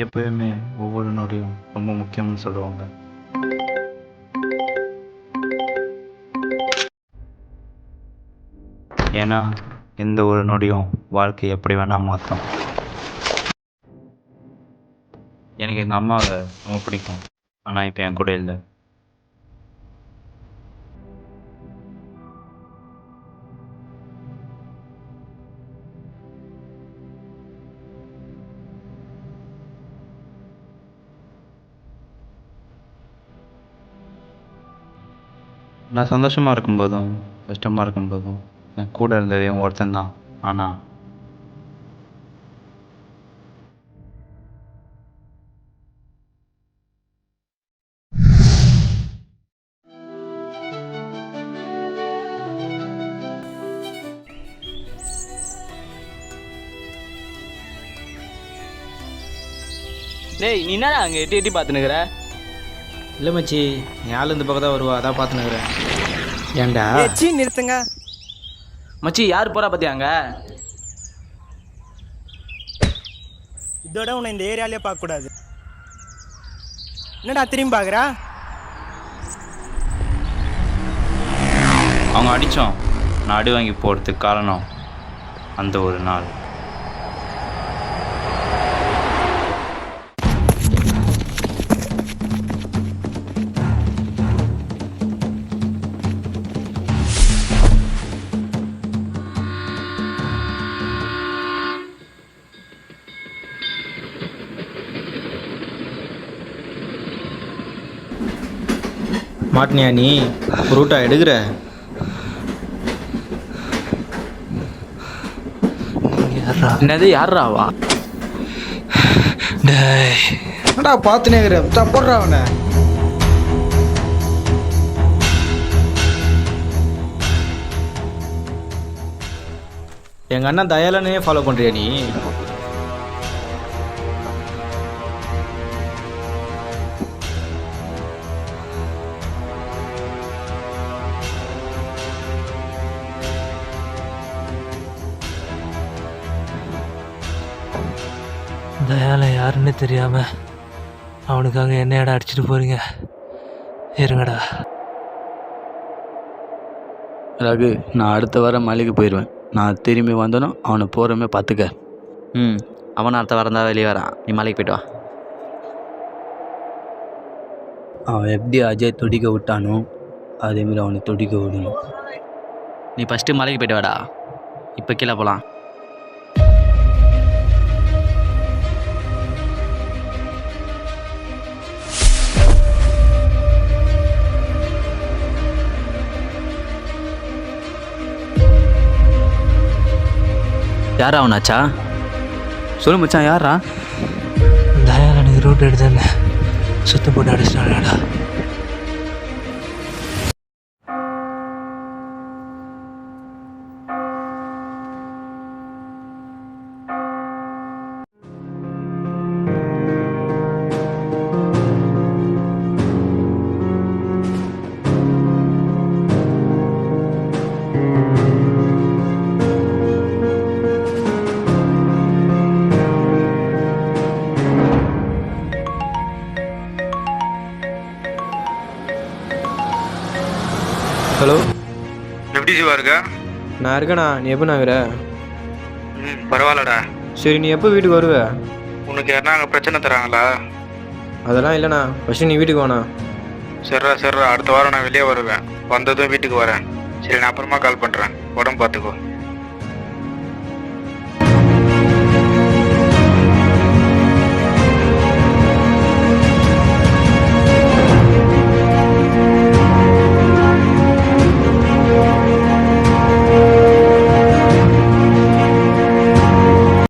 எப்பயுமே ஒவ்வொரு நொடியும் ரொம்ப முக்கியம்னு சொல்லுவாங்க. ஏன்னா எந்த ஒரு நொடியும் வாழ்க்கை எப்படி வேணா மாற்றும். எனக்கு எங்கள் அம்மாவை ரொம்ப பிடிக்கும், ஆனால் இப்போ என் கூட இல்லை. நான் சந்தோஷமாக இருக்கும்போதும் கஷ்டமாக இருக்கும்போதும் என் கூட இருந்தது என் ஒருத்தன் தான். ஆனால் டேய், நீ என்னடா அங்கே எட்டி எட்டி பார்த்துனுக்குற? இல்லை மச்சி, என் ஆள் இந்த பக்கம் தான் வருவா, அதான் பார்த்துனுக்குறேன். ஏன்டா ஏச்சி நிறுத்துங்க. மச்சி, யார் போகிறா பார்த்தியாங்க? இதோட உன்னை இந்த ஏரியாலே பார்க்கக்கூடாது. என்னடா திரும்பி பார்க்குறா? அவங்க அடித்தோம், நான் அடி வாங்கி போகிறதுக்கு காரணம் அந்த ஒரு நாள். மாட்டினியா நீ? ரூட்டா எடுக்கிற? என்னது, யார்ராவா? என்னடா பார்த்துனேங்கிற? போடுறா அவனை. எங்கள் அண்ணன் தயாலனே ஃபாலோ பண்ணுறியா நீ? தயால யாருன்னு தெரியாம அவனுக்காக என்னையடா அடிச்சுட்டு போறீங்க? இருங்கடா. ரகு, நான் அடுத்த வாரம் மலைக்கு போயிடுவேன். நான் திரும்பி வந்தனும் அவனை போகிறமே பார்த்துக்க. அவன் அடுத்த வாரம் தான் வெளியே வரான். நீ மலைக்கு போய்ட்டு வா. அவன் எப்படி அஜய் துடிக்க விட்டானோ அதேமாரி அவனை துடிக்க விடணும். நீ ஃபஸ்ட்டு மலைக்கு போய்ட்டு வாடா. இப்போ கீழே போகலாம். யாரா அவனாச்சா? சொல்லு மச்சான், யாரா? தயால எனக்கு ரூட் எடுத்தேன்னு சுத்த போட்டு அடிச்சிட்டாடா. ஹலோ, எப்படி சிவா இருக்கா? நான் இருக்கேண்ணா. நீ எப்போ நாங்கிற? பரவாயில்லடா. சரி, நீ எப்போ வீட்டுக்கு வருவ? உனக்கு யாருனா அங்கே பிரச்சனை தராங்களா? அதெல்லாம் இல்லைண்ணா. ஃபஸ்ட்டு நீ வீட்டுக்கு வாண்ணா. சரிடா, அடுத்த வாரம் நான் வெளியே வருவேன். வந்ததும் வீட்டுக்கு வரேன். சரி, நான் அப்புறமா கால் பண்ணுறேன். உடம்பு பார்த்துக்கோ.